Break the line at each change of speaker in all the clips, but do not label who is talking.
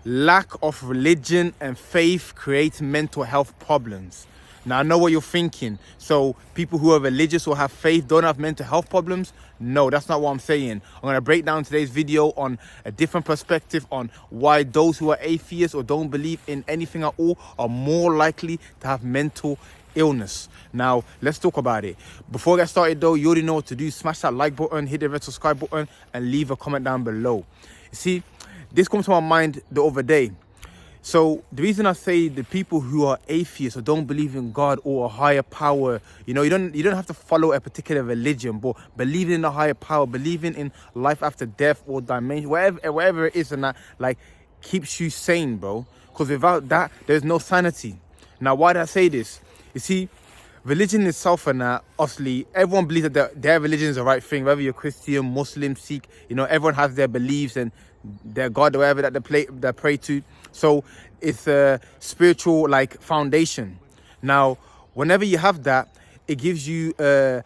Lack of religion and faith creates mental health problems. Now, I know what you're thinking. So people who are religious or have faith don't have mental health problems? No, that's not what I'm saying. I'm going to break down today's video on a different perspective on why those who are atheists or don't believe in anything at all are more likely to have mental illness. Now, let's talk about it. Before I get started though, you already know what to do. Smash that like button, hit the red subscribe button, and leave a comment down below. You see, this comes to my mind the other day. So the reason I say the people who are atheists or don't believe in God or a higher power, you don't have to follow a particular religion, but believing in a higher power, believing in life after death or dimension, wherever it is, and that like keeps you sane, bro. Because without that, there's no sanity. Now, why did I say this? You see, religion itself, and obviously everyone believes that their religion is the right thing, whether you're Christian, Muslim, Sikh, everyone has their beliefs and their God, whatever that they pray to. So it's a spiritual foundation. Now, whenever you have that, it gives you a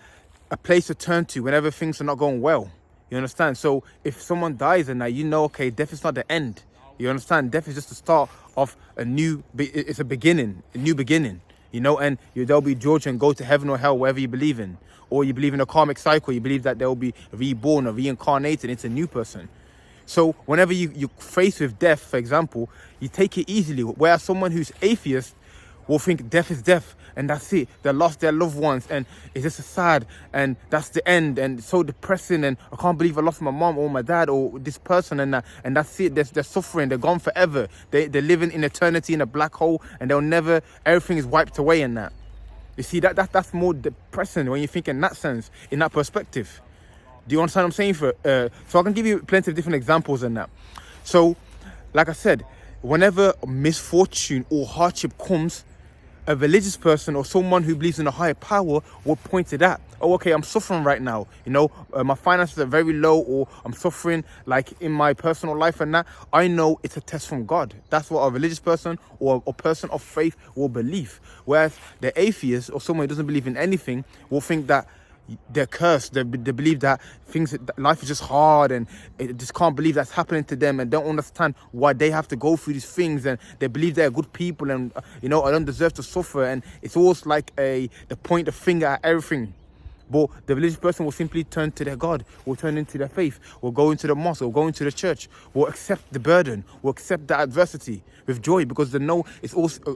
place to turn to whenever things are not going well. You understand? So if someone dies and okay, death is not the end. You understand? Death is just the start of it's a beginning, a new beginning. And there'll be George and go to heaven or hell, wherever you believe in. Or you believe in a karmic cycle, you believe that they'll be reborn or reincarnated into a new person. So whenever you're faced with death, for example, you take it easily. Whereas someone who's atheist will think death is death and that's it. They lost their loved ones and it's just sad and that's the end and it's so depressing and I can't believe I lost my mom or my dad or this person and that's it. They're suffering. They're gone forever. They're living in eternity in a black hole and everything is wiped away in that. You see, that's more depressing when you think in that sense, in that perspective. Do you understand what I'm saying? So I can give you plenty of different examples in that. So, like I said, whenever misfortune or hardship comes, a religious person or someone who believes in a higher power will point to that. Oh, okay, I'm suffering right now. My finances are very low, or I'm suffering in my personal life and that. I know it's a test from God. That's what a religious person or a person of faith will believe. Whereas the atheist or someone who doesn't believe in anything will think that they're cursed. They believe that life is just hard and they just can't believe that's happening to them and don't understand why they have to go through these things, and they believe they're good people and I don't deserve to suffer, and it's almost like they point the finger at everything. But the religious person will simply turn to their God, will turn into their faith, will go into the mosque, will go into the church, will accept the burden, will accept the adversity with joy because they know it's also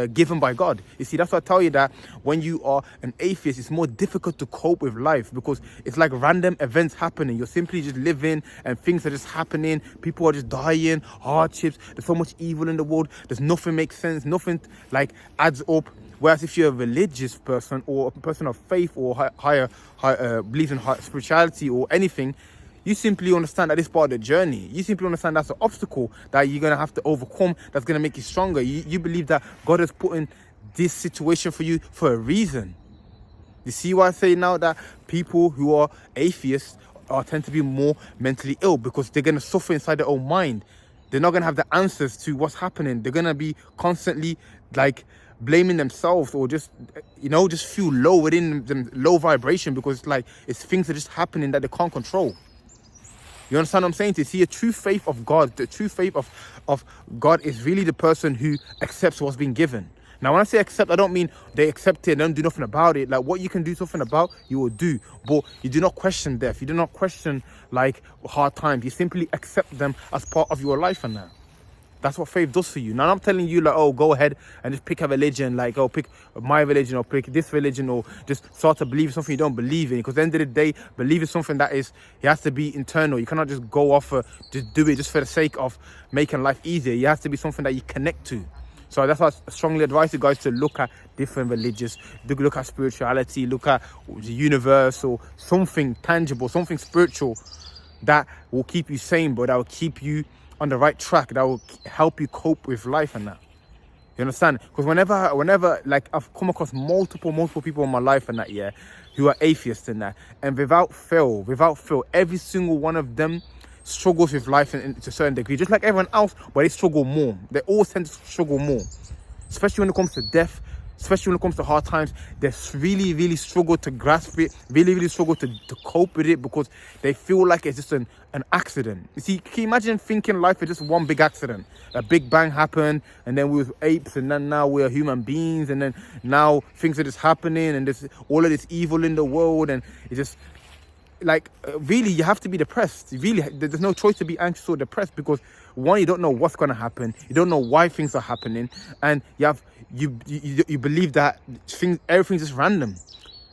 given by God. You see, that's why I tell you that when you are an atheist, it's more difficult to cope with life because it's like random events happening. You're simply just living and things are just happening. People are just dying, hardships. There's so much evil in the world. There's nothing makes sense. Nothing adds up. Whereas if you're a religious person or a person of faith or higher believes in spirituality or anything, you simply understand that it's part of the journey. You simply understand that's an obstacle that you're going to have to overcome, that's going to make you stronger. You believe that God has put in this situation for you for a reason. You see why I say now that people who are atheists tend to be more mentally ill because they're going to suffer inside their own mind. They're not going to have the answers to what's happening. They're going to be constantly blaming themselves or just feel low within them, low vibration because it's things that are just happening that they can't control. You understand what I'm saying? To see a true faith of God, the true faith of God is really the person who accepts what's been given. Now, when I say accept, I don't mean they accept it and don't do nothing about it. What you can do something about, you will do. But you do not question death. You do not question hard times. You simply accept them as part of your life and that. That's what faith does for you. Now, I'm telling you, go ahead and just pick a religion, pick my religion or pick this religion or just start to believe something you don't believe in. Because at the end of the day, believe is something that it has to be internal. You cannot just go off, just do it just for the sake of making life easier. It has to be something that you connect to. So that's why I strongly advise you guys to look at different religions, look at spirituality, look at the universe or something tangible, something spiritual that will keep you sane, but that will keep you on the right track, that will help you cope with life and that. You understand? Because whenever I've come across multiple people in my life and that, who are atheists and that, and without fail, every single one of them struggles with life to a certain degree, just like everyone else, but they struggle more. They all tend to struggle more, especially when it comes to death. especially when it comes to hard times, they really struggle to grasp it, really struggle to cope with it, because they feel like it's just an accident. You see, can you imagine thinking life is just one big accident? A big bang happened, and then we were apes, and then now we're human beings, and then now things are just happening, and there's all of this evil in the world, and it just, like, really, you have to be depressed. There's no choice to be anxious or depressed, because one, you don't know what's going to happen, you don't know why things are happening, and you believe that everything's just random.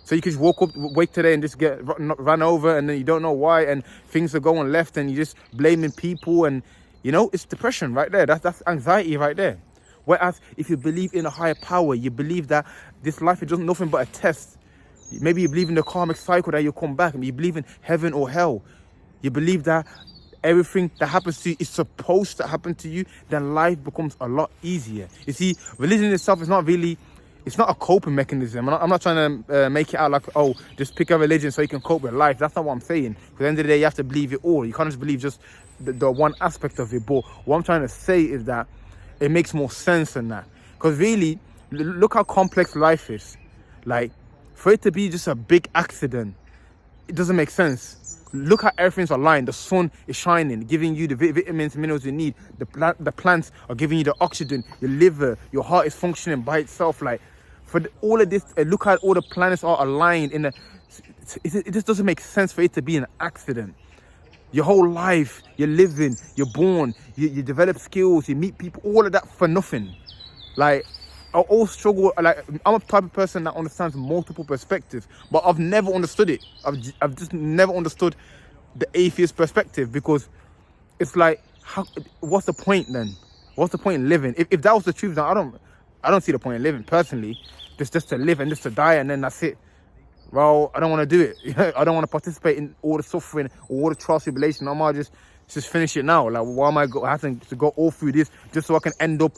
So you could just wake today and just get run over, and then you don't know why, and things are going left, and you're just blaming people, and it's depression right there. That's anxiety right there. Whereas if you believe in a higher power, you believe that this life is just nothing but a test. Maybe you believe in the karmic cycle that you'll come back, and you believe in heaven or hell. You believe that everything that happens to you is supposed to happen to you, then life becomes a lot easier. You see, religion itself is not really, it's not a coping mechanism. I'm not trying to make it out like, oh, just pick a religion so you can cope with life. That's not what I'm saying. Because at the end of the day, you have to believe it all. You can't just believe just the one aspect of it. But what I'm trying to say is that it makes more sense than that. Because really, look how complex life is. Like, for it to be just a big accident, it doesn't make sense. Look how everything's aligned. The sun is shining, giving you the vitamins and minerals you need. The plants are giving you the oxygen. Your liver, your heart is functioning by itself. Like, for all of this, look how all the planets are aligned. It just doesn't make sense for it to be an accident. Your whole life, you're living, you're born, you develop skills, you meet people, all of that for nothing. Like, I all struggle. Like, I'm a type of person that understands multiple perspectives, but I've never understood it. I've just never understood the atheist perspective, because it's like, what's the point then? What's the point in living? If that was the truth, then I don't see the point in living personally. Just to live and just to die, and then that's it. Well, I don't want to do it. I don't want to participate in all the suffering, all the trials, tribulation. I might just finish it now. Like, why am I having to go all through this just so I can end up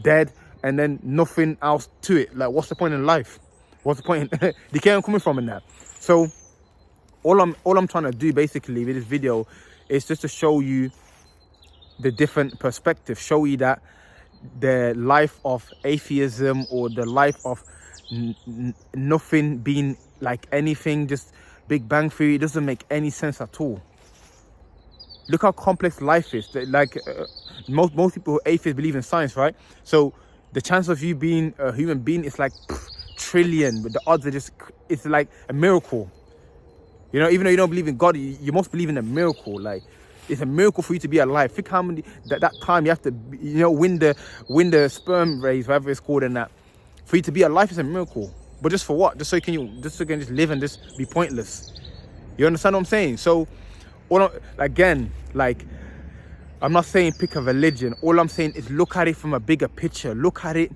dead? And then nothing else to it. Like, what's the point in life? What's the point? Do you get where I'm coming from in that? So all I'm trying to do basically with this video is just to show you the different perspectives, show you that the life of atheism, or the life of nothing being like anything, just Big Bang Theory, it doesn't make any sense at all. Look how complex life is. Like, most people who are atheists believe in science, right? So the chance of you being a human being is like trillion, but the odds are just, it's like a miracle. Even though you don't believe in God, you must believe in a miracle. Like, it's a miracle for you to be alive. Think how many, that time you have to, win the sperm race, whatever it's called, and that. For you to be alive is a miracle. But just for what? Just so you can just live and just be pointless. You understand what I'm saying? So, again, like, I'm not saying pick a religion. All I'm saying is look at it from a bigger picture. Look at it,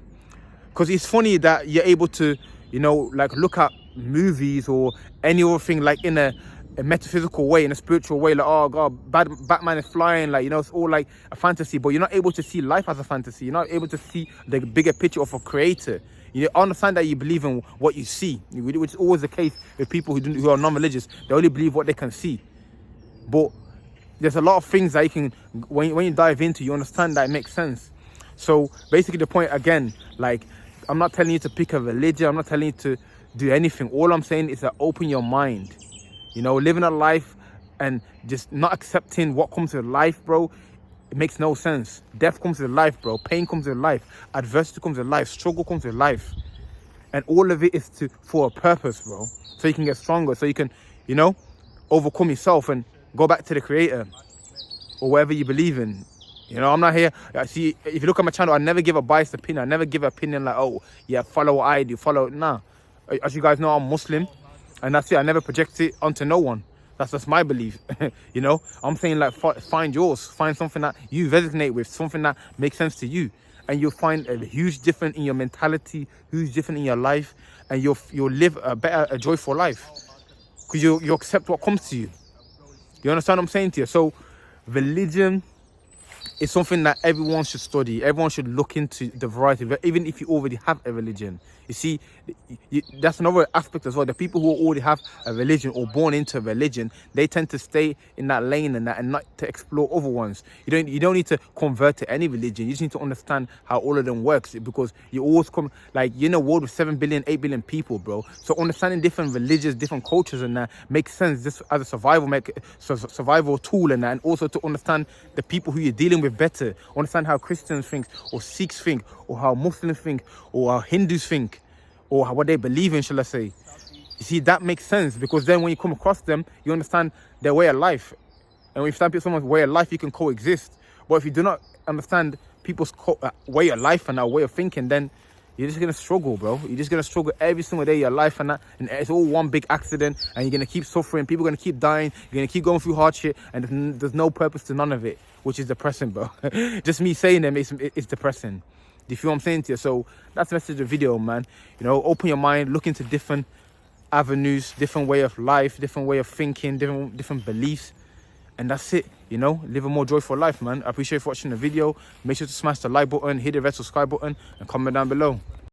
because it's funny that you're able to, like, look at movies or any other thing like in a metaphysical way, in a spiritual way. Like, oh God, Batman is flying. Like, it's all like a fantasy, but you're not able to see life as a fantasy. You're not able to see the bigger picture of a creator. You understand that you believe in what you see, which is always the case with people who are non-religious. They only believe what they can see. But there's a lot of things that you can, when you dive into, you understand that it makes sense. So basically the point, again, like, I'm not telling you to pick a religion. I'm not telling you to do anything. All I'm saying is to open your mind. Living a life and just not accepting what comes with life, bro, it makes no sense. Death comes with life, bro. Pain comes with life. Adversity comes with life. Struggle comes with life. And all of it is for a purpose, bro. So you can get stronger. So you can, overcome yourself and go back to the creator or whatever you believe in. I'm not here. See, if you look at my channel, I never give a biased opinion. I never give an opinion like, oh, yeah, follow what I do. Nah. As you guys know, I'm Muslim. And that's it. I never project it onto no one. That's just my belief. I'm saying, like, find yours. Find something that you resonate with, something that makes sense to you. And you'll find a huge difference in your mentality, huge difference in your life. And you'll live a joyful life. Because you accept what comes to you. You understand what I'm saying to you? So religion it's something that everyone should study. Everyone should look into the variety of it, even if you already have a religion. You see, that's another aspect as well. The people who already have a religion or born into a religion, they tend to stay in that lane and not to explore other ones. You don't need to convert to any religion. You just need to understand how all of them works, because you always come, like, you're in a world with 7 billion, 8 billion people, bro. So understanding different religions, different cultures and that makes sense just as a survival tool and that, and also to understand the people who you're dealing with better, understand how Christians think, or Sikhs think, or how Muslims think, or how Hindus think, or what they believe in, shall I say. You see, that makes sense, because then when you come across them, you understand their way of life. And when you understand someone's way of life, you can coexist. But if you do not understand people's way of life and our way of thinking, then you're just going to struggle, bro. You're just going to struggle every single day of your life, and it's all one big accident, and you're going to keep suffering. People are going to keep dying. You're going to keep going through hardship, and there's no purpose to none of it, which is depressing, bro. Just me saying them, it's depressing. Do you feel what I'm saying to you? So that's the message of the video, man. You know, open your mind, look into different avenues, different way of life, different way of thinking, different beliefs. And that's it, you know, live a more joyful life, man. I appreciate you for watching the video. Make sure to smash the like button, hit the red subscribe button, and comment down below.